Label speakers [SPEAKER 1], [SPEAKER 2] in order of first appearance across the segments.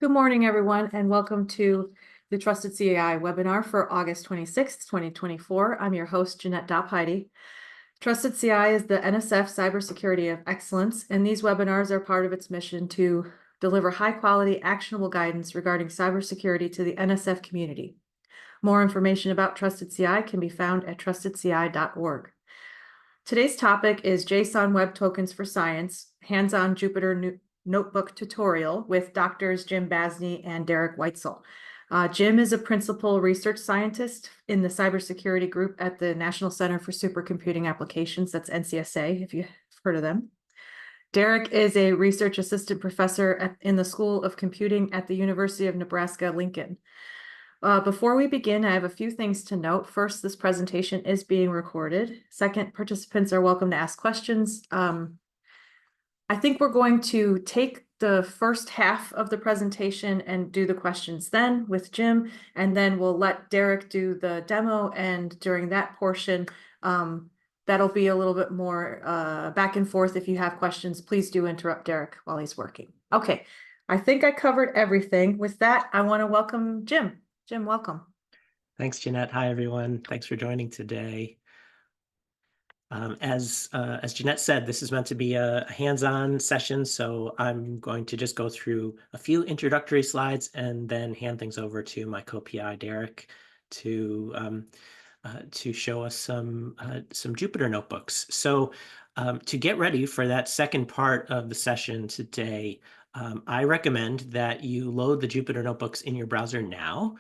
[SPEAKER 1] Good morning, everyone, and welcome to the Trusted CAI webinar for August 26th, 2024. I'm your host, Jeanette Dopp-Heide. Trusted CAI is the NSF Cybersecurity of Excellence, and these webinars are part of its mission to deliver high-quality, actionable guidance regarding cybersecurity to the NSF community. More information about Trusted CAI can be found at trustedci.org. Today's topic is JSON Web Tokens for Science, hands-on Jupyter Notebook tutorial with Doctors Jim Basney and Derek Weitzel. Jim is a principal research scientist in the cybersecurity group at the National Center for Supercomputing Applications, that's NCSA, if you've heard of them. Derek is a research assistant professor in the School of Computing at the University of Nebraska, Lincoln. Before we begin, I have a few things to note. First, this presentation is being recorded. Second, participants are welcome to ask questions. I think we're going to take the first half of the presentation and do the questions then with Jim, and then we'll let Derek do the demo. And during that portion, that'll be a little bit more back and forth. If you have questions, please do interrupt Derek while he's working. Okay, I think I covered everything. With that, I want to welcome Jim. Jim, welcome.
[SPEAKER 2] Thanks, Jeanette. Hi, everyone. Thanks for joining today. As Jeanette said, this is meant to be a hands-on session, so I'm going to just go through a few introductory slides and then hand things over to my co-PI, Derek, to show us some Jupyter notebooks. So to get ready for that second part of the session today, I recommend that you load the Jupyter notebooks in your browser now.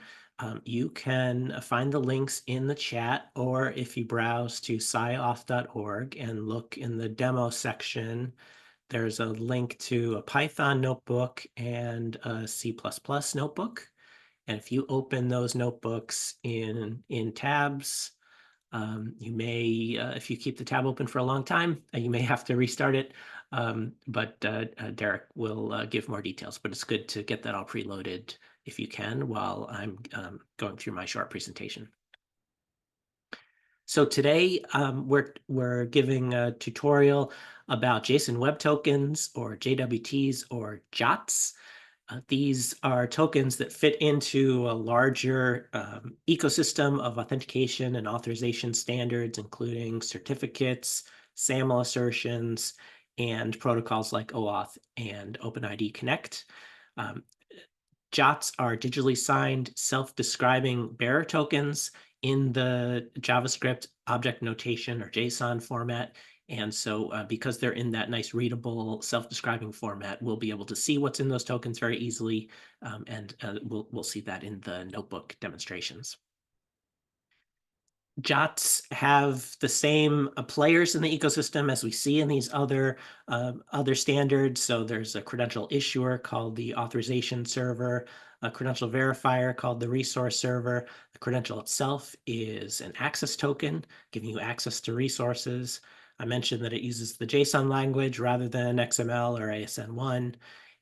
[SPEAKER 2] You can find the links in the chat, or if you browse to sciauth.org and look in the demo section, there's a link to a Python notebook and a C++ notebook. And if you open those notebooks in tabs, you may, if you keep the tab open for a long time, you may have to restart it. But Derek will give more details, but it's good to get that all preloaded if you can, while I'm going through my short presentation. So today we're giving a tutorial about JSON Web Tokens, or JWTs, or JOTs. These are tokens that fit into a larger ecosystem of authentication and authorization standards, including certificates, SAML assertions, and protocols like OAuth and OpenID Connect. JOTs are digitally signed, self-describing bearer tokens in the JavaScript object notation, or JSON format. And so because they're in that nice readable self-describing format, we'll be able to see what's in those tokens very easily. And we'll see that in the notebook demonstrations. JOTs have the same players in the ecosystem as we see in these other standards. So there's a credential issuer called the authorization server, a credential verifier called the resource server. The credential itself is an access token, giving you access to resources. I mentioned that it uses the JSON language rather than XML or ASN1.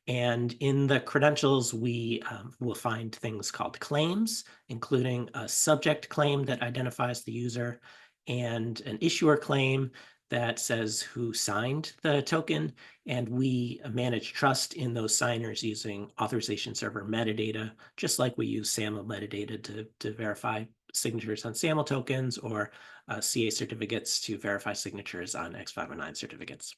[SPEAKER 2] And in the credentials, we will find things called claims, including a subject claim that identifies the user, and an issuer claim that says who signed the token. And we manage trust in those signers using authorization server metadata, just like we use SAML metadata to verify signatures on SAML tokens, or CA certificates to verify signatures on X509 certificates.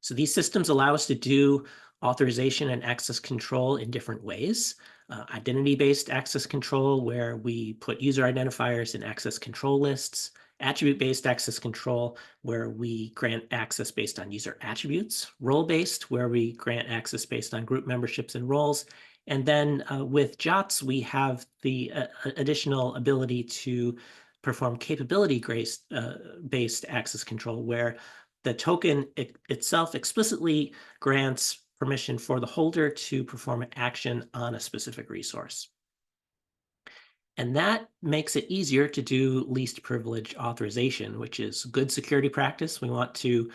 [SPEAKER 2] So these systems allow us to do authorization and access control in different ways. Identity-based access control, where we put user identifiers in access control lists. Attribute-based access control, where we grant access based on user attributes. Role-based, where we grant access based on group memberships and roles. And then with JOTs, we have the additional ability to perform capability-based access control, where the token itself explicitly grants permission for the holder to perform an action on a specific resource. And that makes it easier to do least privilege authorization, which is good security practice. We want to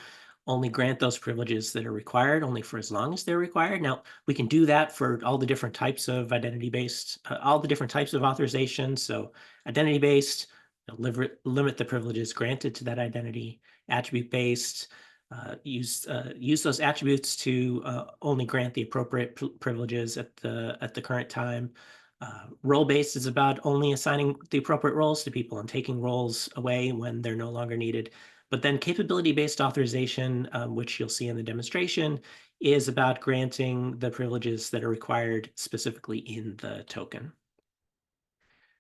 [SPEAKER 2] only grant those privileges that are required, only for as long as they're required. Now, we can do that for all the different types of identity-based, all the different types of authorization. So identity-based, limit the privileges granted to that identity. Attribute-based, use those attributes to only grant the appropriate privileges at the current time. Role-based is about only assigning the appropriate roles to people and taking roles away when they're no longer needed. But then capability-based authorization, which you'll see in the demonstration, is about granting the privileges that are required specifically in the token.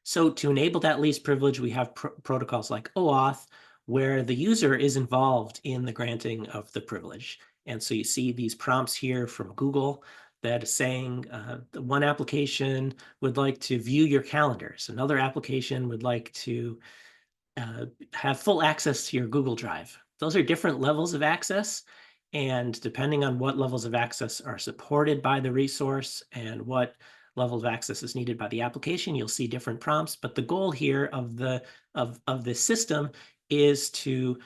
[SPEAKER 2] So to enable that least privilege, we have protocols like OAuth, where the user is involved in the granting of the privilege. And so you see these prompts here from Google that is saying one application would like to view your calendars. Another application would like to have full access to your Google Drive. Those are different levels of access. And depending on what levels of access are supported by the resource and what level of access is needed by the application, you'll see different prompts. But the goal here of this system is to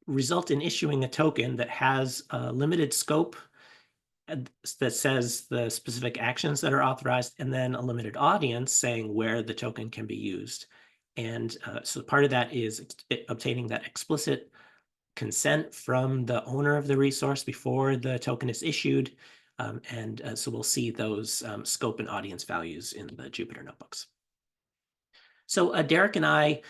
[SPEAKER 2] result in issuing a token that has a limited scope that says the specific actions that are authorized, and then a limited audience saying where the token can be used. And so part of that is obtaining that explicit consent from the owner of the resource before the token is issued. So we'll see those scope and audience values in the Jupyter notebooks. So Derek and I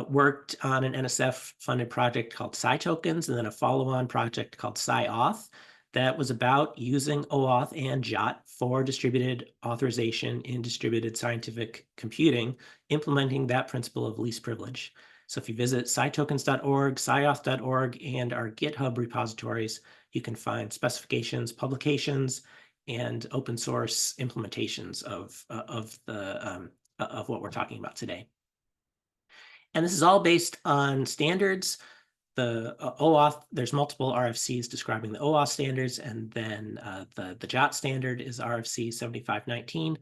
[SPEAKER 2] worked on an NSF-funded project called CyTokens, and then a follow-on project called CyAuth that was about using OAuth and JOT for distributed authorization in distributed scientific computing, implementing that principle of least privilege. So if you visit cytokens.org, cyauth.org, and our GitHub repositories, you can find specifications, publications, and open source implementations of what we're talking about today. And this is all based on standards. The OAuth, there's multiple RFCs describing the OAuth standards, and then the JOT standard is RFC 7519.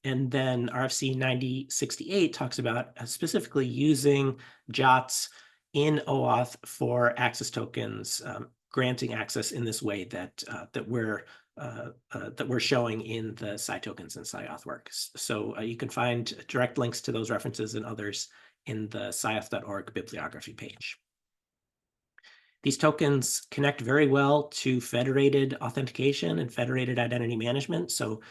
[SPEAKER 2] And then RFC 9068 talks about specifically using JOTs in OAuth for access tokens, granting access in this way that we're showing in the CyTokens and CyAuth works. So you can find direct links to those references and others in the cyauth.org bibliography page. These tokens connect very well to federated authentication and federated identity management. So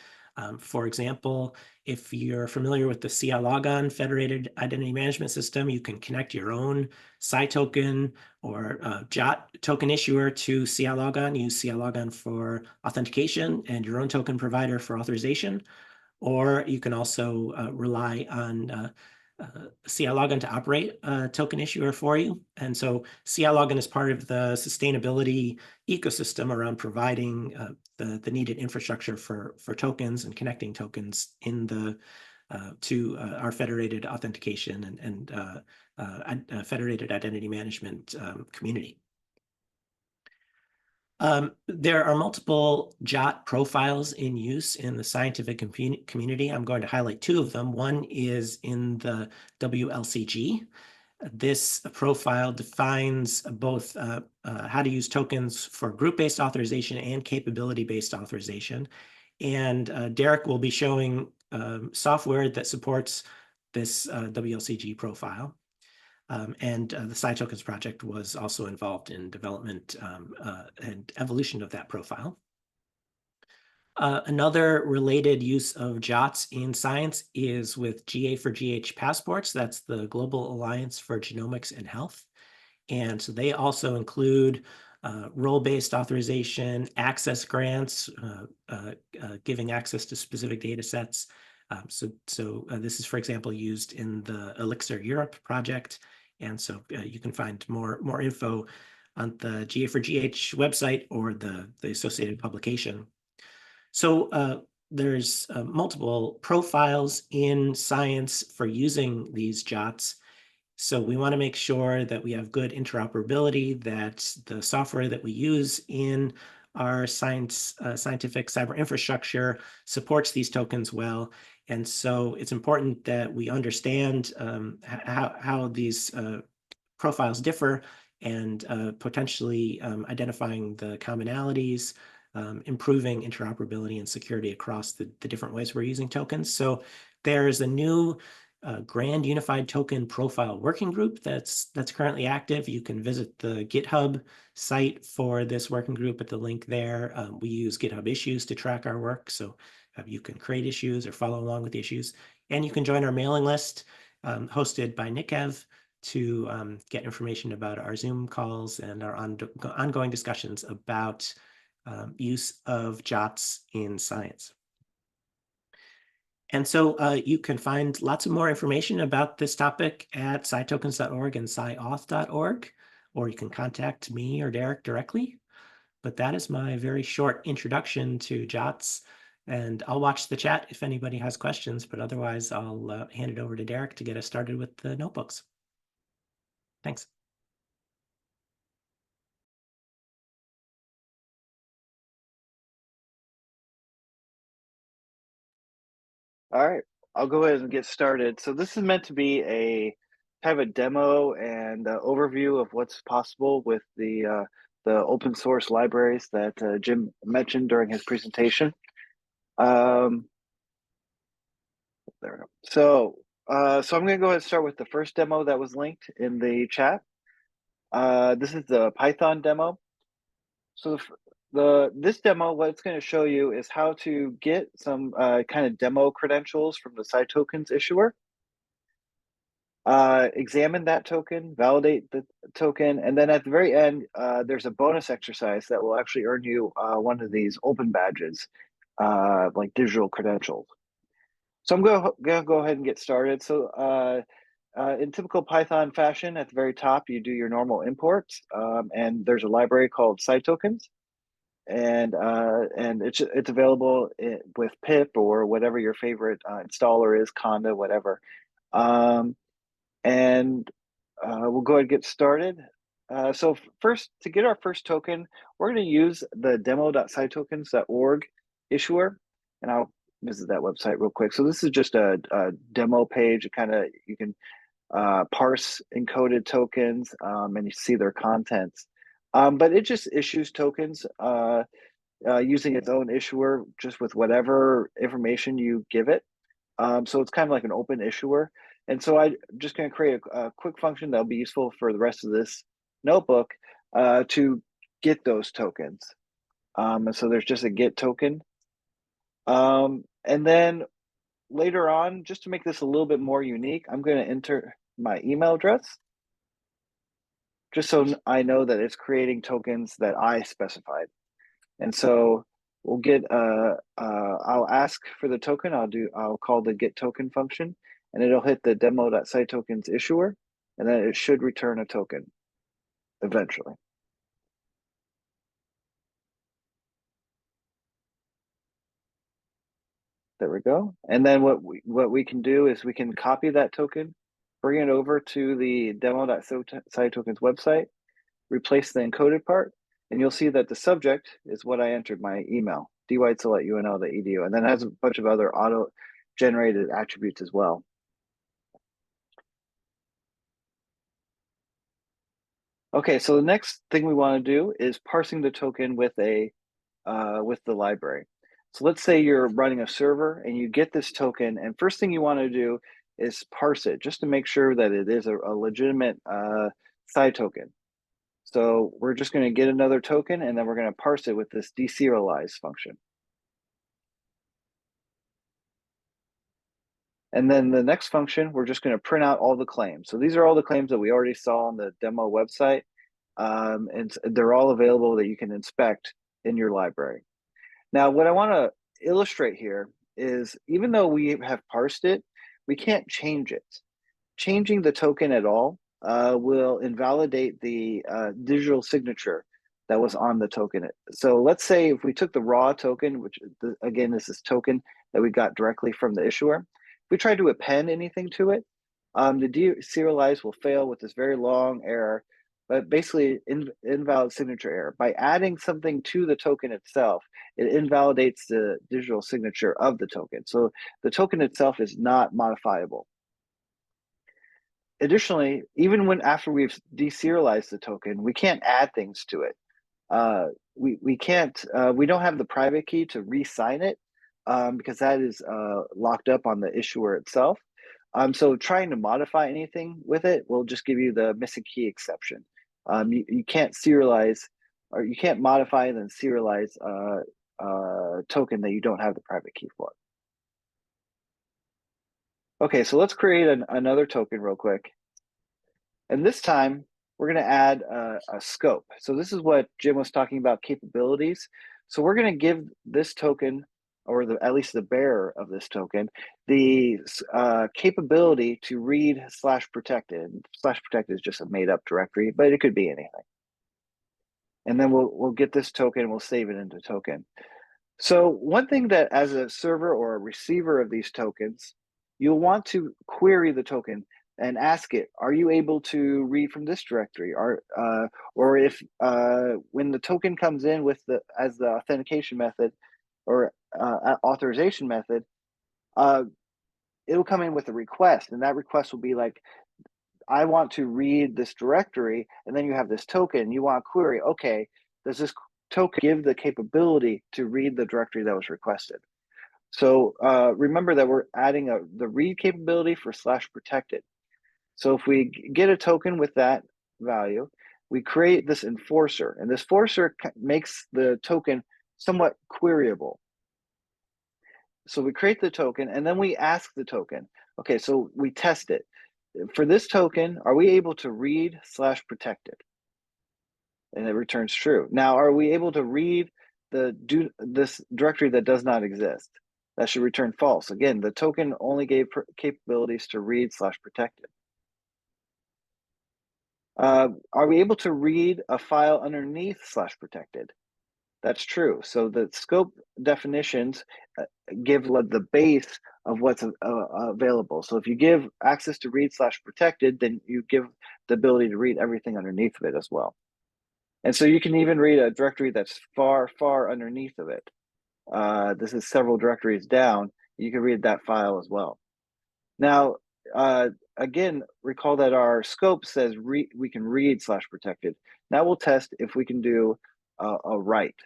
[SPEAKER 2] for example, if you're familiar with the CI-logon federated identity management system, you can connect your own CyToken or JOT token issuer to CI-logon, use CI-logon for authentication and your own token provider for authorization. Or you can also rely on CI-logon to operate a token issuer for you. And so CI-logon is part of the sustainability ecosystem around providing the needed infrastructure for tokens and connecting tokens in to our federated authentication and federated identity management community. There are multiple JOT profiles in use in the scientific community. I'm going to highlight two of them. One is in the WLCG. This profile defines both how to use tokens for group-based authorization and capability-based authorization. And Derek will be showing software that supports this WLCG profile. And the CyTokens project was also involved in development and evolution of that profile. Another related use of JOTs in science is with GA4GH passports. That's the Global Alliance for Genomics and Health. And so they also include role-based authorization, access grants, giving access to specific data sets. So this is, for example, used in the Elixir Europe project. And so you can find more info on the GA4GH website or the associated publication. So there's multiple profiles in science for using these JOTs. So we want to make sure that we have good interoperability, that the software that we use in our scientific cyber infrastructure supports these tokens well. And so it's important that we understand how these profiles differ and potentially identifying the commonalities, improving interoperability and security across the different ways we're using tokens. So there's a new Grand Unified Token Profile Working Group that's currently active. You can visit the GitHub site for this working group at the link there. We use GitHub issues to track our work, so you can create issues or follow along with the issues. And you can join our mailing list hosted by Nikev to get information about our Zoom calls and our ongoing discussions about use of JOTS in science. And so you can find lots of more information about this topic at scitokens.org and sciauth.org, or you can contact me or Derek directly. But that is my very short introduction to JOTS. And I'll watch the chat if anybody has questions, but otherwise I'll hand it over to Derek to get us started with the notebooks. Thanks.
[SPEAKER 3] All right, I'll go ahead and get started. So this is meant to be a kind of a demo and overview of what's possible with the open source libraries that Jim mentioned during his presentation. There we go. So I'm going to go ahead and start with the first demo that was linked in the chat. This is the Python demo. So this demo, what it's going to show you is how to get some kind of demo credentials from the CyTokens issuer. Examine that token, validate the token, and then at the very end, there's a bonus exercise that will actually earn you one of these open badges, like digital credentials. So I'm going to go ahead and get started. So in typical Python fashion, at the very top, you do your normal imports, and there's a library called CyTokens. And it's available with pip or whatever your favorite installer is, Conda, whatever. And we'll go ahead and get started. So first, to get our first token, we're going to use the demo.cytokens.org issuer, and I'll visit that website real quick. So this is just a demo page. You can parse encoded tokens and you see their contents. But it just issues tokens using its own issuer, just with whatever information you give it. So it's kind of like an open issuer. And so I'm just going to create a quick function that'll be useful for the rest of this notebook to get those tokens. And so there's just a get token. And then later on, just to make this a little bit more unique, I'm going to enter my email address, just so I know that it's creating tokens that I specified. And so we'll get, I'll ask for the token. I'll call the get token function, and it'll hit the demo.cytokens issuer, and then it should return a token eventually. There we go. And then what we can do is we can copy that token, bring it over to the demo.cytokens website, replace the encoded part, and you'll see that the subject is what I entered, my email, dweitzel@unl.edu, and then it has a bunch of other auto-generated attributes as well. Okay, so the next thing we want to do is parsing the token with the library. So let's say you're running a server and you get this token, and first thing you want to do is parse it just to make sure that it is a legitimate token. So we're just going to get another token, and then we're going to parse it with this deserialize function. And then the next function, we're just going to print out all the claims. So these are all the claims that we already saw on the demo website, and they're all available that you can inspect in your library. Now, what I want to illustrate here is, even though we have parsed it, we can't change it. Changing the token at all will invalidate the digital signature that was on the token. So let's say if we took the raw token, which again is this token that we got directly from the issuer, if we tried to append anything to it, the deserialize will fail with this very long error, but basically invalid signature error. By adding something to the token itself, it invalidates the digital signature of the token. So the token itself is not modifiable. Additionally, even after we've deserialized the token, we can't add things to it. We don't have the private key to re-sign it because that is locked up on the issuer itself. So trying to modify anything with it will just give you the missing key exception. You can't serialize, or you can't modify and then serialize a token that you don't have the private key for. Okay, so let's create another token real quick. And this time, we're going to add a scope. So this is what Jim was talking about, capabilities. So we're going to give this token, or at least the bearer of this token, the capability to read /protected. /protected is just a made-up directory, but it could be anything. And then we'll get this token and we'll save it into token. So one thing that as a server or a receiver of these tokens, you'll want to query the token and ask it, are you able to read from this directory? Or if when the token comes in with as the authentication method or authorization method, it'll come in with a request, and that request will be like, I want to read this directory, and then you have this token, you want to query, okay, does this token give the capability to read the directory that was requested? So remember that we're adding the read capability for /protected. So if we get a token with that value, we create this enforcer, and this enforcer makes the token somewhat queryable. So we create the token, and then we ask the token, okay, so we test it. For this token, are we able to read /protected? And it returns true. Now, are we able to read this directory that does not exist? That should return false. Again, the token only gave capabilities to read /protected. Are we able to read a file underneath /protected? That's true. So the scope definitions give the base of what's available. So if you give access to read /protected, then you give the ability to read everything underneath of it as well. And so you can even read a directory that's far, far underneath of it. This is several directories down. You can read that file as well. Now, again, recall that our scope says we can read /protected. Now we'll test if we can do a write.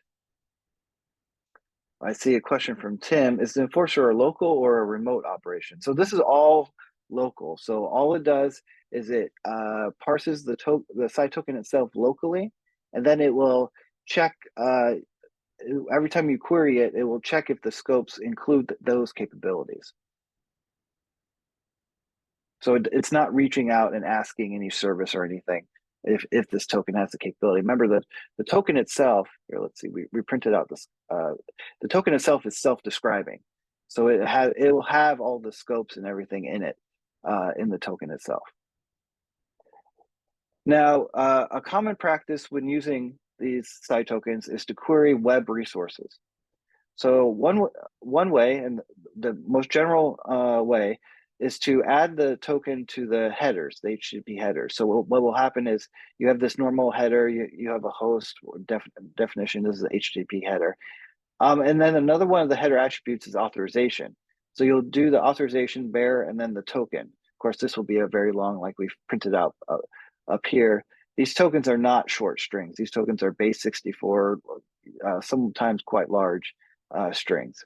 [SPEAKER 3] I see a question from Tim. Is the enforcer a local or a remote operation? So this is all local. So all it does is it parses the side token itself locally, and then it will check, every time you query it, it will check if the scopes include those capabilities. So it's not reaching out and asking any service or anything if this token has the capability. Remember that the token itself, here, let's see, we printed out this, the token itself is self-describing. So it will have all the scopes and everything in it, in the token itself. Now, a common practice when using these side tokens is to query web resources. So one way, and the most general way, is to add the token to the headers, the HTTP headers. So what will happen is you have this normal header, you have a host definition, this is the HTTP header. And then another one of the header attributes is authorization. So you'll do the authorization bearer and then the token. Of course, this will be a very long, like we've printed out up here. These tokens are not short strings. These tokens are base 64, sometimes quite large strings.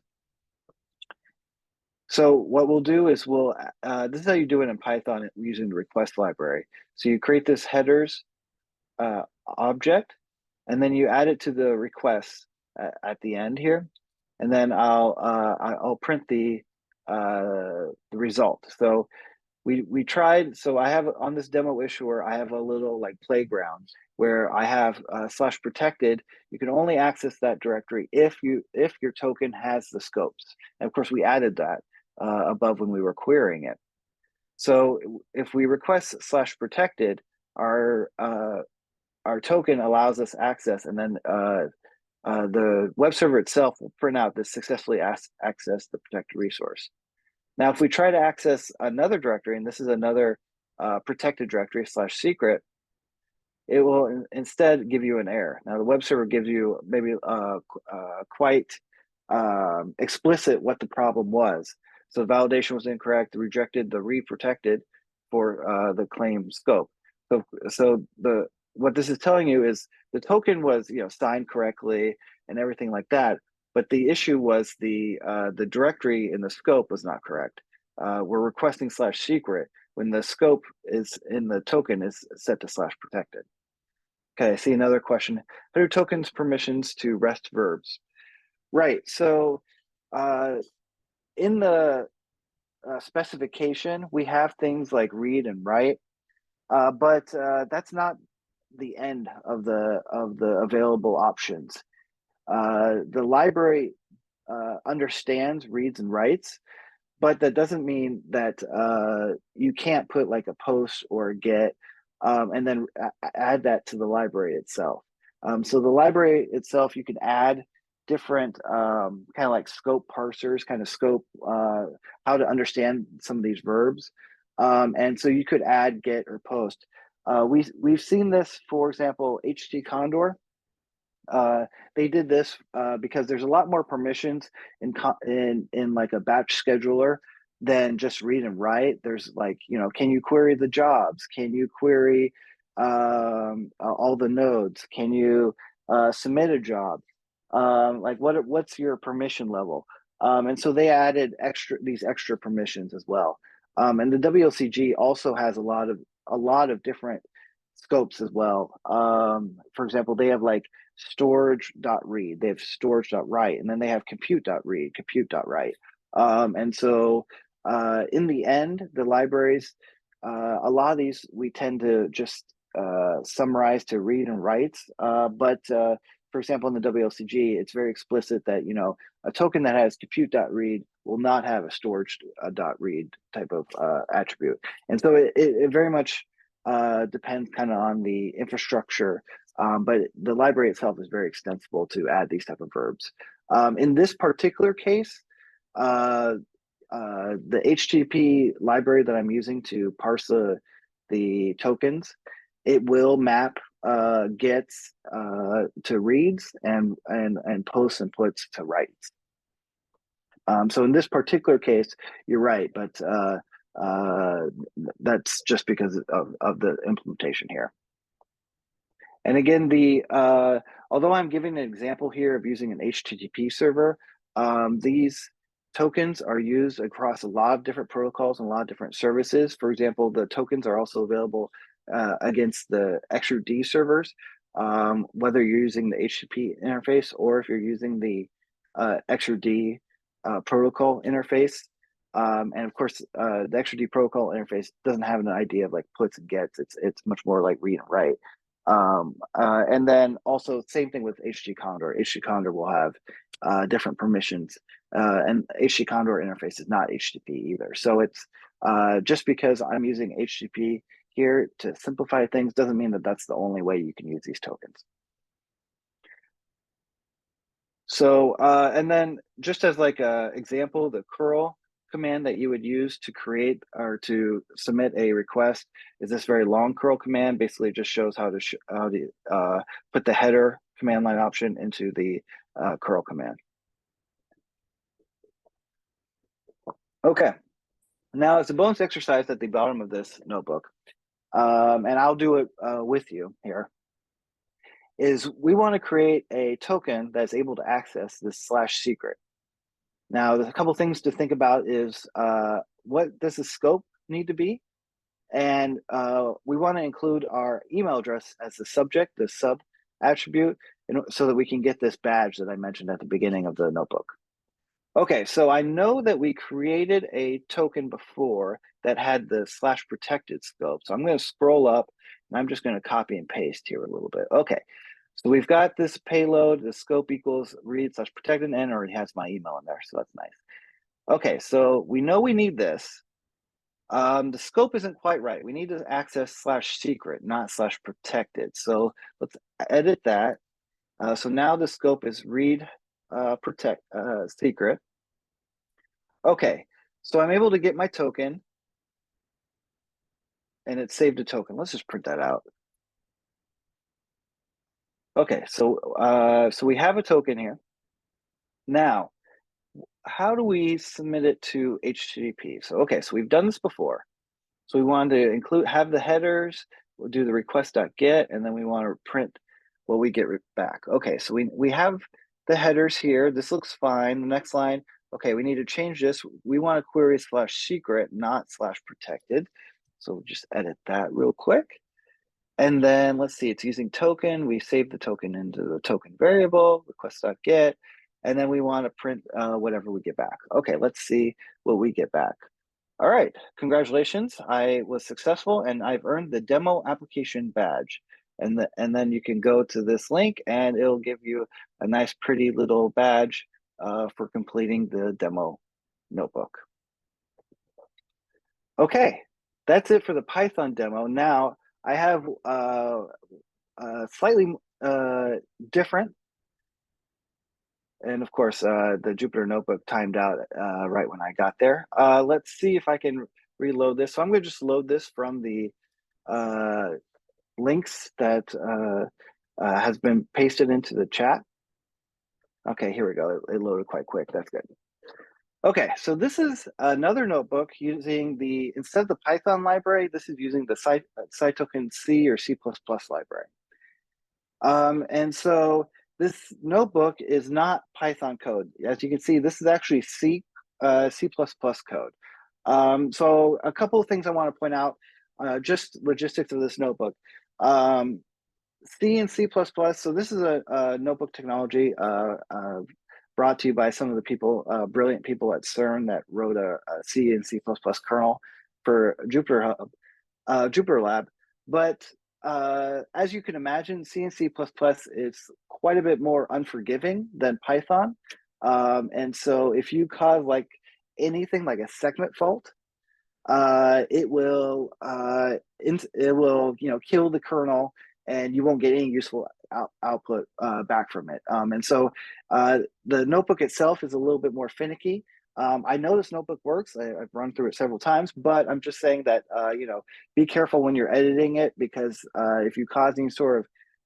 [SPEAKER 3] So what we'll do is this is how you do it in Python using the request library. So you create this headers object, and then you add it to the request at the end here, and then I'll print the result. So we tried. So I have on this demo issuer, I have a little like playground where I have /protected. You can only access that directory if your token has the scopes. And of course, we added that above when we were querying it. So if we request /protected, our token allows us access, and then the web server itself will print out this successfully access the protected resource. Now, if we try to access another directory, and this is another protected directory /secret, it will instead give you an error. Now, the web server gives you maybe quite explicit what the problem was. So the validation was incorrect, rejected the read protected for the claim scope. So what this is telling you is the token was signed correctly and everything like that, but the issue was the directory in the scope was not correct. we're requesting /secret when the scope is in the token is set to /protected. Okay, I see another question. How do tokens permissions to REST verbs? Right, so in the specification, we have things like read and write, but that's not the end of the available options. The library understands reads and writes, but that doesn't mean that you can't put like a post or a get and then add that to the library itself. So the library itself, you can add different kind of like scope parsers, kind of scope how to understand some of these verbs. And so you could add, get, or post. We've seen this, for example, HT Condor. They did this because there's a lot more permissions in like a batch scheduler than just read and write. There's like, you know, can you query the jobs? Can you query all the nodes? Can you submit a job? Like what's your permission level? And so they added these extra permissions as well. And the WLCG also has a lot of different scopes as well. For example, they have like storage.read, they have storage.write, and then they have compute.read, compute.write. And so in the end, the libraries, a lot of these we tend to just summarize to read and writes. But for example, in the WLCG, it's very explicit that, you know, a token that has compute.read will not have a storage.read type of attribute. And so it very much depends kind of on the infrastructure, but the library itself is very extensible to add these type of verbs. In this particular case, the HTTP library that I'm using to parse the tokens, it will map gets to reads and posts and puts to writes. So in this particular case, you're right, but that's just because of the implementation here. And again, although I'm giving an example here of using an HTTP server, these tokens are used across a lot of different protocols and a lot of different services. For example, the tokens are also available against the XRD servers, whether you're using the HTTP interface or if you're using the XRD protocol interface. And of course, the XRD protocol interface doesn't have an idea of like puts and gets. It's much more like read and write. And then also same thing with HT Condor. HT Condor will have different permissions, and HT Condor interface is not HTTP either. So it's just because I'm using HTTP here to simplify things doesn't mean that that's the only way you can use these tokens. So, and then just as like a example, the curl command that you would use to create or to submit a request is this very long curl command. Basically, it just shows how to put the header command line option into the curl command. Okay, now it's a bonus exercise at the bottom of this notebook, and I'll do it with you here. Is we want to create a token that's able to access this /secret. Now, there's a couple things to think about is what does the scope need to be? And we want to include our email address as the subject, the sub attribute, so that we can get this badge that I mentioned at the beginning of the notebook. Okay, so I know that we created a token before that had the /protected scope. So I'm going to scroll up and I'm just going to copy and paste here a little bit. Okay, so we've got this payload, the scope equals read/protected, and already has my email in there, so that's nice. Okay, so we know we need this. The scope isn't quite right. We need to access /secret, not /protected. So let's edit that. So now the scope is read secret. Okay, so I'm able to get my token, and it saved a token. Let's just print that out. Okay, so we have a token here. Now, how do we submit it to HTTP? So okay, so we've done this before. So we wanted to have the headers. We'll do the request.get, and then we want to print what we get back. Okay, so we have the headers here. This looks fine. The next line, okay, we need to change this. We want to query /secret, not /protected. So we'll just edit that real quick. And then let's see, it's using token. We save the token into the token variable, request.get, and then we want to print whatever we get back. Okay, let's see what we get back. All right, congratulations. I was successful and I've earned the demo application badge. And then you can go to this link and it'll give you a nice pretty little badge for completing the demo notebook. Okay, that's it for the Python demo. Now I have slightly different, and of course the Jupyter notebook timed out right when I got there. Let's see if I can reload this. So I'm going to just load this from the links that has been pasted into the chat. Okay, here we go. It loaded quite quick. That's good. Okay, so this is another notebook using the, instead of the Python library, this is using the Cytoken C or C++ library. And so this notebook is not Python code. As you can see, this is actually C++ code. So a couple of things I want to point out, just logistics of this notebook. C and C++, so this is a notebook technology brought to you by some of the people, brilliant people at CERN that wrote a C and C++ kernel for Jupyter Lab. But as you can imagine, C and C++ is quite a bit more unforgiving than Python. And so if you cause like anything like a segment fault, it will kill the kernel and you won't get any useful output back from it. And so the notebook itself is a little bit more finicky. I know this notebook works. I've run through it several times, but I'm just saying that, be careful when you're editing it, because if you cause any sort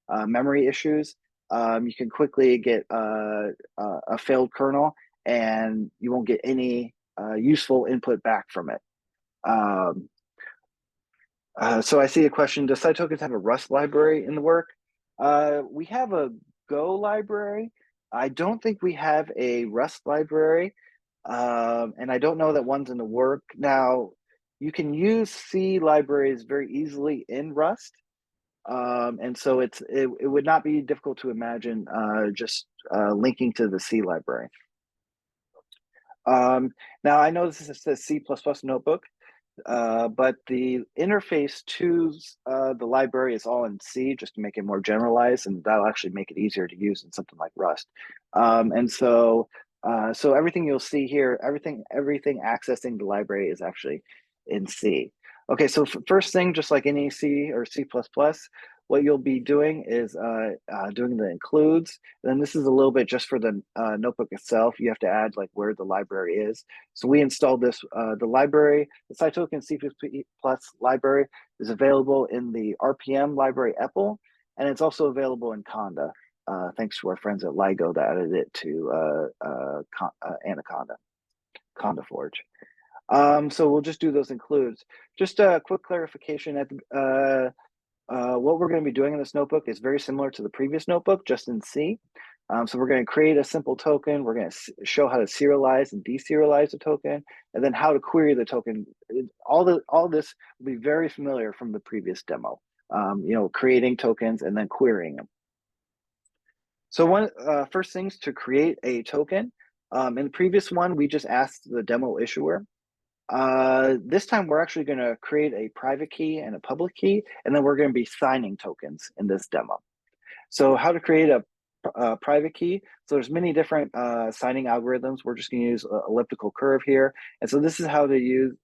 [SPEAKER 3] of memory issues, you can quickly get a failed kernel and you won't get any useful input back from it. So I see a question, does Cytokens have a Rust library in the work? We have a Go library. I don't think we have a Rust library. And I don't know that one's in the work. Now, you can use C libraries very easily in Rust. And so it would not be difficult to imagine just linking to the C library. Now, I know this is a C++ notebook. But the interface to the library is all in C, just to make it more generalized, and that'll actually make it easier to use in something like Rust. And so everything you'll see here, everything accessing the library is actually in C. Okay, so first thing, just like any C or C++, what you'll be doing is doing the includes. And then this is a little bit just for the notebook itself. You have to add like where the library is. So we installed this, the library, the Cytoken C++ library is available in the RPM library EPEL, and it's also available in Conda, thanks to our friends at LIGO that added it to Anaconda, Conda Forge. So we'll just do those includes. Just a quick clarification at the, what we're going to be doing in this notebook is very similar to the previous notebook, just in C. So we're going to create a simple token. We're going to show how to serialize and deserialize the token, and then how to query the token. All this will be very familiar from the previous demo. Creating tokens and then querying them. So one first things to create a token. In the previous one, we just asked the demo issuer. This time we're actually going to create a private key and a public key, and then we're going to be signing tokens in this demo. So how to create a private key. So there's many different signing algorithms. We're just going to use an elliptical curve here. And so this is how to use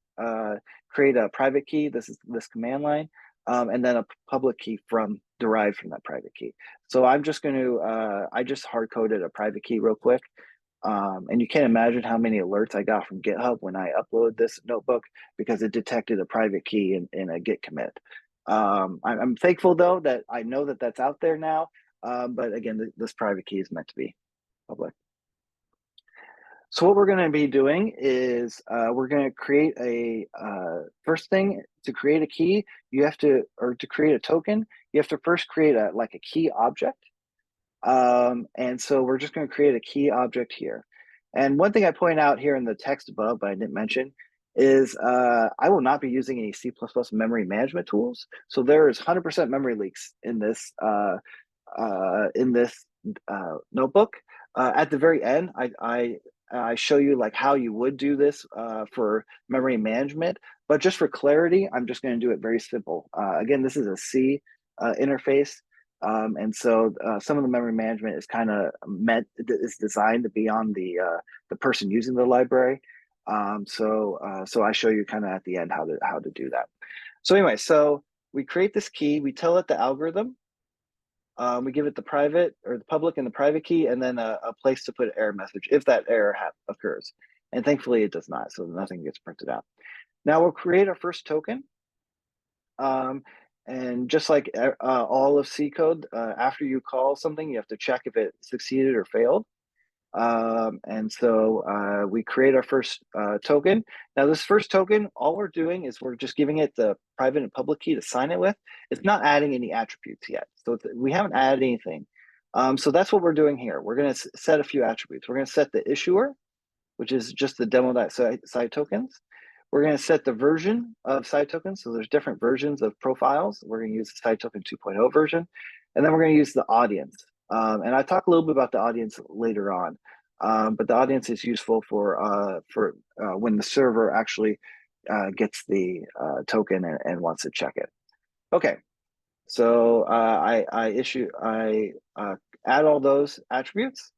[SPEAKER 3] create a private key. This is this command line, and then a public key derived from that private key. So I'm just going to, I just hard coded a private key real quick. And you can't imagine how many alerts I got from GitHub when I uploaded this notebook, because it detected a private key in a Git commit. I'm thankful though that I know that that's out there now. But again, this private key is meant to be public. So what we're going to be doing is we're going to create a first thing. To create a key, you have to, or to create a token, you have to first create a key object. And so we're just going to create a key object here. And one thing I point out here in the text above, but I didn't mention, is I will not be using any C++ memory management tools. So there is 100% memory leaks in this notebook. At the very end, I show you like how you would do this for memory management, but just for clarity, I'm just going to do it very simple. Again, this is a C interface. And so some of the memory management is kind of is designed to be on the person using the library. So I show you kind of at the end how to do that. So anyway, so we create this key, we tell it the algorithm, we give it the private or the public and the private key, and then a place to put an error message if that error occurs. And thankfully it does not, so nothing gets printed out. Now we'll create our first token. And just like all of C code, after you call something, you have to check if it succeeded or failed. And so we create our first token. Now this first token, all we're doing is we're just giving it the private and public key to sign it with. It's not adding any attributes yet. So we haven't added anything. So that's what we're doing here. We're going to set a few attributes. We're going to set the issuer, which is just the demo.site tokens. We're going to set the version of site tokens. So there's different versions of profiles. We're going to use the site token 2.0 version. And then we're going to use the audience. And I talk a little bit about the audience later on. But the audience is useful for when the server actually gets the token and wants to check it. Okay, so I add all those attributes,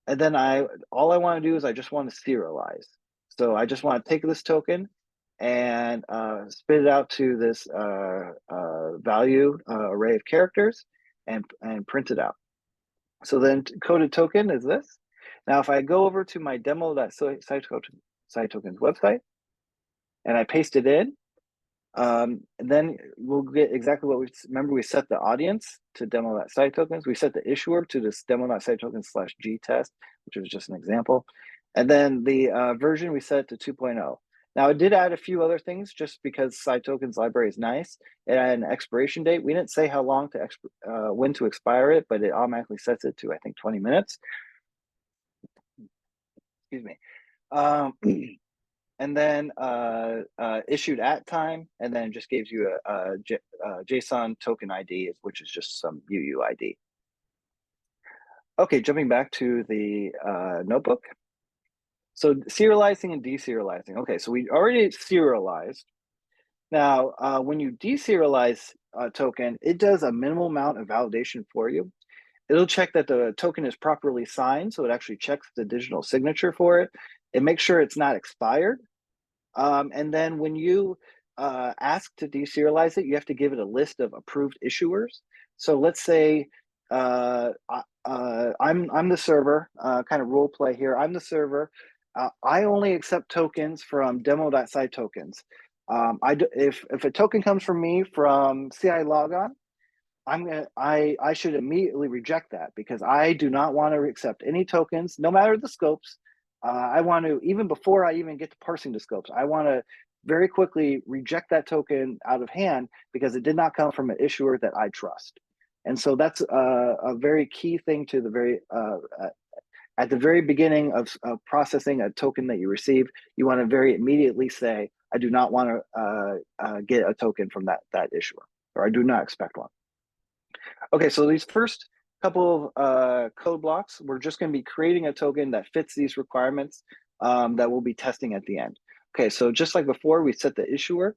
[SPEAKER 3] and then all I want to do is I just want to serialize. So I just want to take this token and spit it out to this value array of characters and print it out. So then coded token is this. Now, if I go over to my demo.site-tokens website and I paste it in, then we'll get exactly what remember we set the audience to demo.site-tokens. We set the issuer to this demo.site-tokens/gtest, which was just an example. And then the version we set to 2.0. Now, it did add a few other things just because site tokens library is nice. It had an expiration date. We didn't say how long to when to expire it, but it automatically sets it to, I think, 20 minutes. Excuse me. And then issued at time, and then just gives you a JSON token ID, which is just some UUID. Okay, jumping back to the notebook. So serializing and deserializing. Okay, so we already serialized. Now, when you deserialize a token, it does a minimal amount of validation for you. It'll check that the token is properly signed, so it actually checks the digital signature for it. It makes sure it's not expired. And then when you ask to deserialize it, you have to give it a list of approved issuers. So let's say I'm the server, kind of role play here. I'm the server. I only accept tokens from demo.site tokens. If a token comes from me from CI logon, I should immediately reject that because I do not want to accept any tokens, no matter the scopes. I want to, even before I even get to parsing the scopes, I want to very quickly reject that token out of hand because it did not come from an issuer that I trust. And so that's a very key thing to the at the very beginning of processing a token that you receive. You want to very immediately say, I do not want to get a token from that issuer, or I do not expect one. Okay, so these first couple of code blocks, we're just going to be creating a token that fits these requirements that we'll be testing at the end. Okay, so just like before, we set the issuer.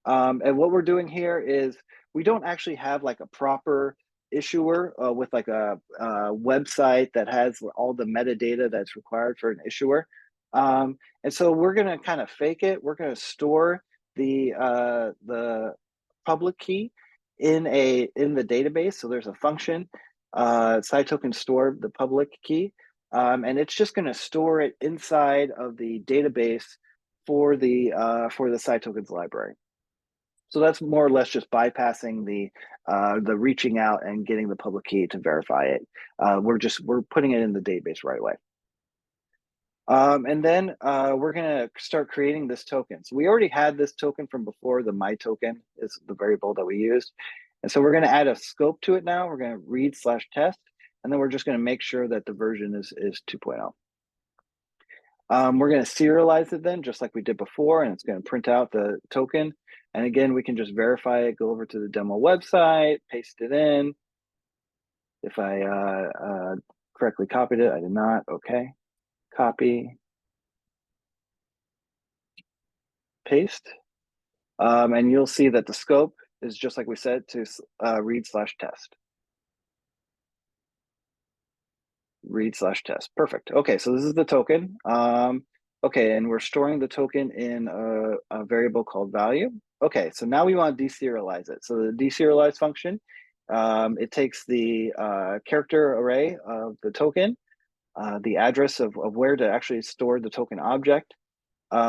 [SPEAKER 3] And what we're doing here is we don't actually have like a proper issuer with like a website that has all the metadata that's required for an issuer. And so we're going to kind of fake it. We're going to store the public key in the database. So there's a function, site token store the public key, and it's just going to store it inside of the database for the site tokens library. So that's more or less just bypassing the reaching out and getting the public key to verify it. We're putting it in the database right away. And then we're going to start creating this token. So we already had this token from before. The my token is the variable that we used. And so we're going to add a scope to it now. We're going to read/test, and then we're just going to make sure that the version is 2.0. We're going to serialize it then, just like we did before, and it's going to print out the token. And again, we can just verify it, go over to the demo website, paste it in. If I correctly copied it, I did not. Okay, copy, paste. And you'll see that the scope is just like we said, to read/test. Read/test. Perfect. Okay, so this is the token. Okay, and we're storing the token in a variable called value. Okay, so now we want to deserialize it. So the deserialize function, it takes the character array of the token, the address of where to actually store the token object.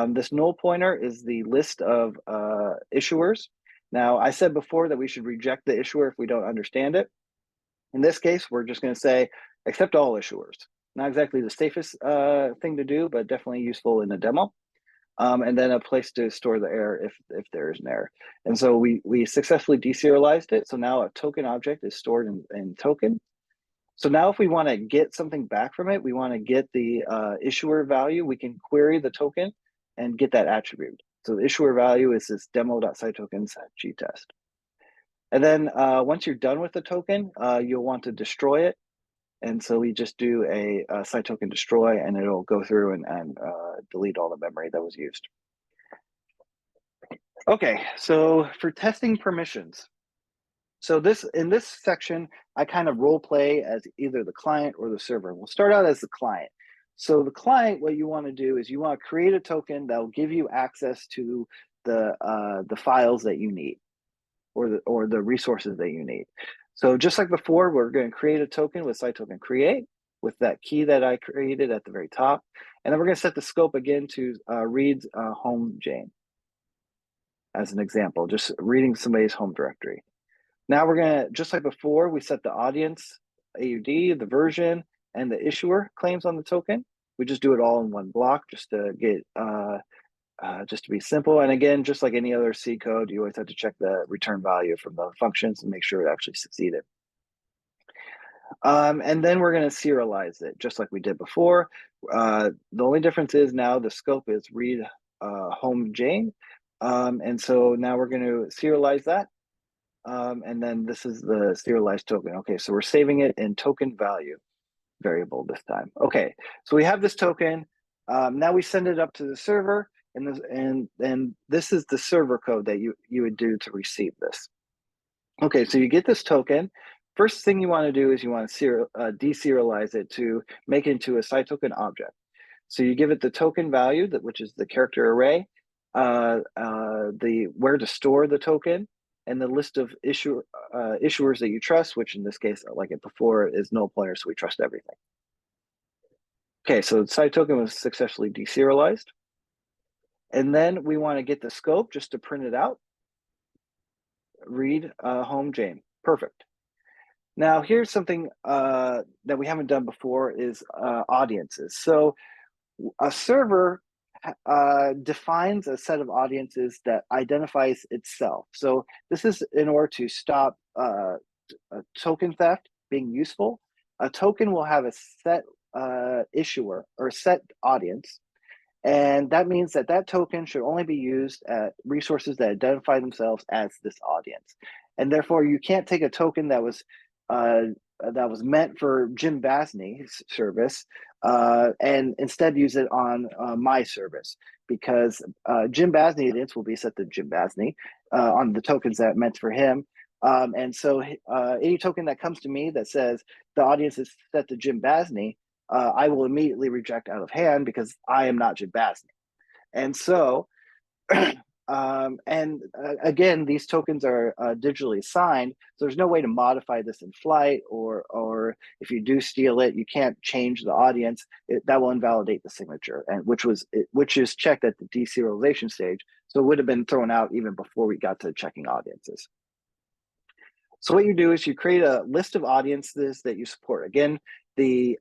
[SPEAKER 3] This null pointer is the list of issuers. Now, I said before that we should reject the issuer if we don't understand it. In this case, we're just going to say, accept all issuers. Not exactly the safest thing to do, but definitely useful in a demo. And then a place to store the error if there is an error. And so we successfully deserialized it. So now a token object is stored in token. So now if we want to get something back from it, we want to get the issuer value, we can query the token and get that attribute. So the issuer value is this demo.sitokens.gtest. And then once you're done with the token, you'll want to destroy it. And so we just do a site token destroy, and it'll go through and delete all the memory that was used. Okay, so for testing permissions. So in this section, I kind of role play as either the client or the server. We'll start out as the client. So the client, what you want to do is you want to create a token that will give you access to the files that you need, or the resources that you need. So just like before, we're going to create a token with site token create with that key that I created at the very top. And then we're going to set the scope again to read home Jane as an example, just reading somebody's home directory. Now we're going to, just like before, we set the audience, AUD, the version, and the issuer claims on the token. We just do it all in one block just to get just to be simple. And again, just like any other C code, you always have to check the return value from the functions and make sure it actually succeeded. And then we're going to serialize it just like we did before. The only difference is now the scope is read home Jane. And so now we're going to serialize that. And then this is the serialized token. Okay, so we're saving it in token value variable this time. Okay, so we have this token. Now we send it up to the server, and this is the server code that you would do to receive this. Okay, so you get this token. First thing you want to do is you want to deserialize it to make it into a site token object. So you give it the token value, which is the character array, the where to store the token, and the list of issuers that you trust, which in this case, like it before, is null pointer, so we trust everything. Okay, so the site token was successfully deserialized. And then we want to get the scope just to print it out. Read home Jane. Perfect. Now here's something that we haven't done before is audiences. So a server defines a set of audiences that identifies itself. So this is in order to stop a token theft being useful. A token will have a set issuer or set audience. And that means that that token should only be used at resources that identify themselves as this audience. And therefore, you can't take a token that was meant for Jim Basney's service and instead use it on my service, because Jim Basney audience will be set to Jim Basney on the tokens that meant for him. And so any token that comes to me that says the audience is set to Jim Basney, I will immediately reject out of hand because I am not Jim Basney. And so, again, these tokens are digitally signed, so there's no way to modify this in flight, or if you do steal it, you can't change the audience. That will invalidate the signature, and which is checked at the deserialization stage, so it would have been thrown out even before we got to checking audiences. So what you do is you create a list of audiences that you support. Again, the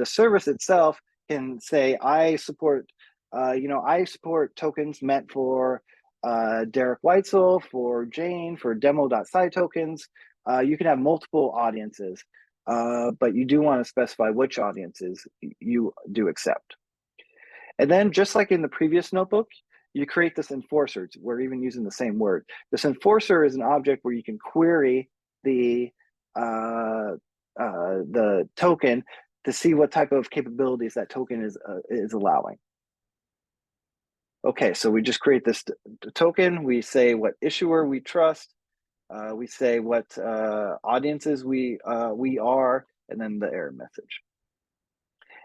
[SPEAKER 3] service itself can say, I support tokens meant for Derek Weitzel, for Jane, for demo.sitokens. You can have multiple audiences, but you do want to specify which audiences you do accept. And then just like in the previous notebook, you create this enforcer. We're even using the same word. This enforcer is an object where you can query the token to see what type of capabilities that token is allowing. Okay, so we just create this token. We say what issuer we trust. We say what audiences we are, and then the error message.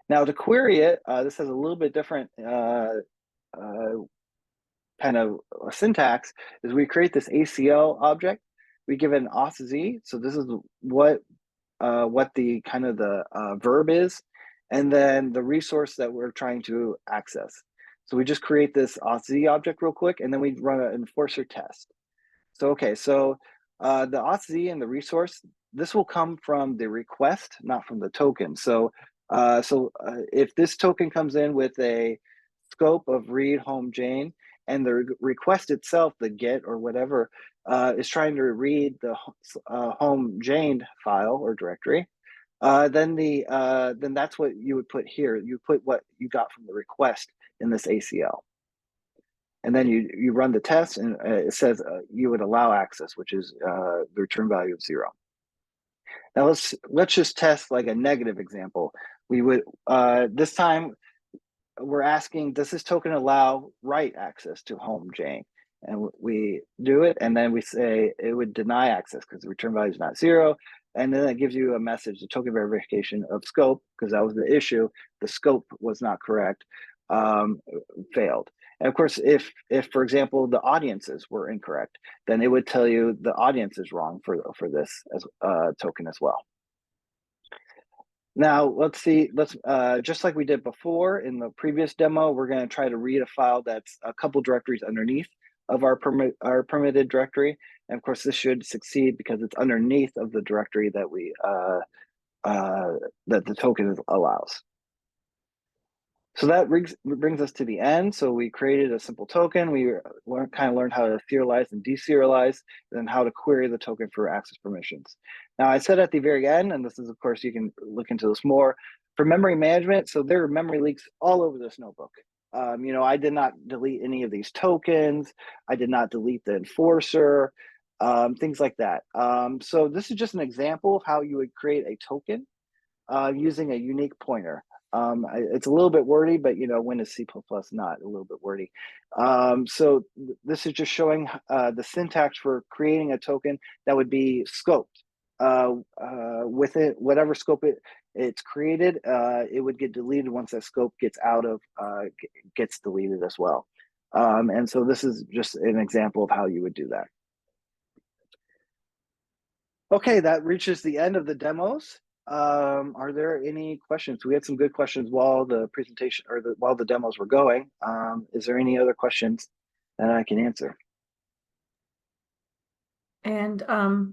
[SPEAKER 3] Now to query it, this has a little bit different kind of syntax. Is we create this ACL object. We give it an auth-z. So this is what the kind of the verb is, and then the resource that we're trying to access. So we just create this auth-z object real quick, and then we run an enforcer test. So okay, so the auth-z and the resource, this will come from the request, not from the token. So if this token comes in with a scope of read home Jane, and the request itself, the get or whatever, is trying to read the home Jane file or directory, then that's what you would put here. You put what you got from the request in this ACL. And then you run the test, and it says you would allow access, which is the return value of 0. Now let's just test like a negative example. We would this time we're asking, does this token allow write access to home Jane? And we do it, and then we say it would deny access because the return value is not 0. And then it gives you a message, the token verification of scope, because that was the issue. The scope was not correct, failed. And of course, if for example, the audiences were incorrect, then it would tell you the audience is wrong for this as token as well. Now let's just like we did before in the previous demo, we're going to try to read a file that's a couple directories underneath of our permitted directory. And of course, this should succeed because it's underneath of the directory that we that the token allows. So that brings us to the end. So we created a simple token. We kind of learned how to serialize and deserialize, and then how to query the token for access permissions. Now I said at the very end, and this is, of course, you can look into this more, for memory management. So there are memory leaks all over this notebook. I did not delete any of these tokens. I did not delete the enforcer, things like that. So this is just an example of how you would create a token using a unique pointer. It's a little bit wordy, but when is C++ not a little bit wordy? So this is just showing the syntax for creating a token that would be scoped. With it, whatever scope it's created, it would get deleted once that scope gets gets deleted as well. And so this is just an example of how you would do that. Okay, that reaches the end of the demos. Are there any questions? We had some good questions while the presentation while the demos were going. Is there any other questions that I can answer?
[SPEAKER 1] And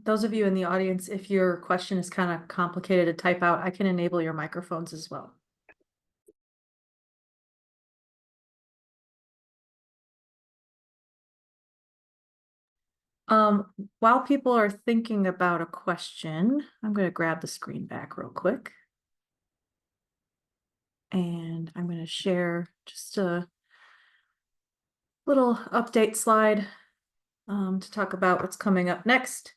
[SPEAKER 1] those of you in the audience, if your question is kind of complicated to type out, I can enable your microphones as well. While people are thinking about a question, I'm going to grab the screen back real quick. And I'm going to share just a little update slide to talk about what's coming up next.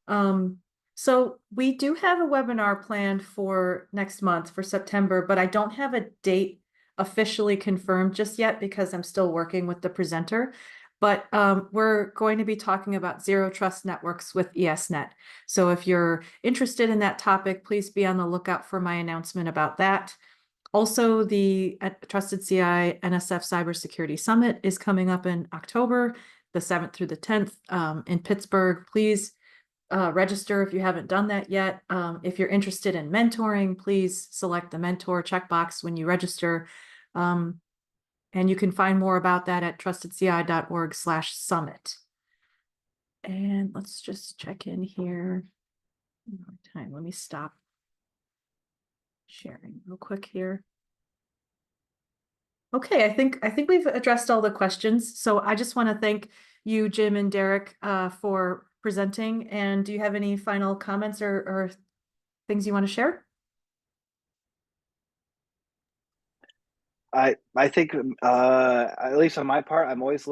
[SPEAKER 1] So we do have a webinar planned for next month for September, but I don't have a date officially confirmed just yet because I'm still working with the presenter. But we're going to be talking about zero trust networks with ESNet. So if you're interested in that topic, please be on the lookout for my announcement about that. Also, the Trusted CI NSF Cybersecurity Summit is coming up in October, the 7th through the 10th in Pittsburgh. Please register if you haven't done that yet. If you're interested in mentoring, please select the mentor checkbox when you register. And you can find more about that at trustedci.org/summit. And let's just check in here. One more time. Let me stop sharing real quick here. Okay, I think we've addressed all the questions. So I just want to thank you, Jim and Derek, for presenting. And do you have any final comments or things you want to share?
[SPEAKER 3] I think at least on my part, I'm always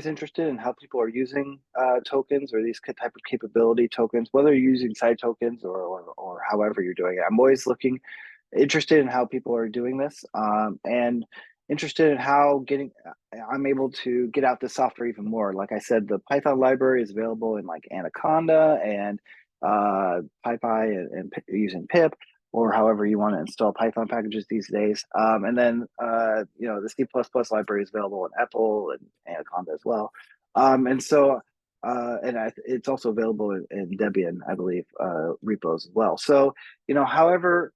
[SPEAKER 3] interested in how people are using tokens or these type of capability tokens, whether you're using side tokens or however you're doing it. I'm always interested in how people are doing this, and interested in how I'm able to get out this software even more. Like I said, the Python library is available in like Anaconda and PyPy and using pip, or however you want to install Python packages these days. And then, the C++ library is available in Apple and Anaconda as well. It's also available in Debian, I believe, repos as well. So, however,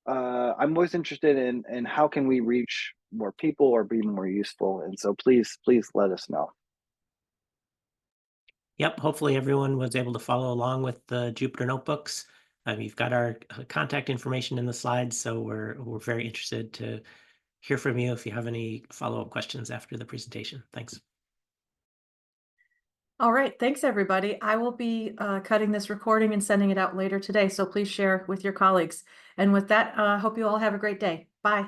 [SPEAKER 3] I'm always interested in how can we reach more people or be more useful. And so please let us know.
[SPEAKER 2] Yep, hopefully everyone was able to follow along with the Jupyter notebooks. You've got our contact information in the slides, so we're very interested to hear from you if you have any follow-up questions after the presentation. Thanks.
[SPEAKER 1] All right, thanks everybody. I will be cutting this recording and sending it out later today, so please share with your colleagues. And with that, hope you all have a great day. Bye.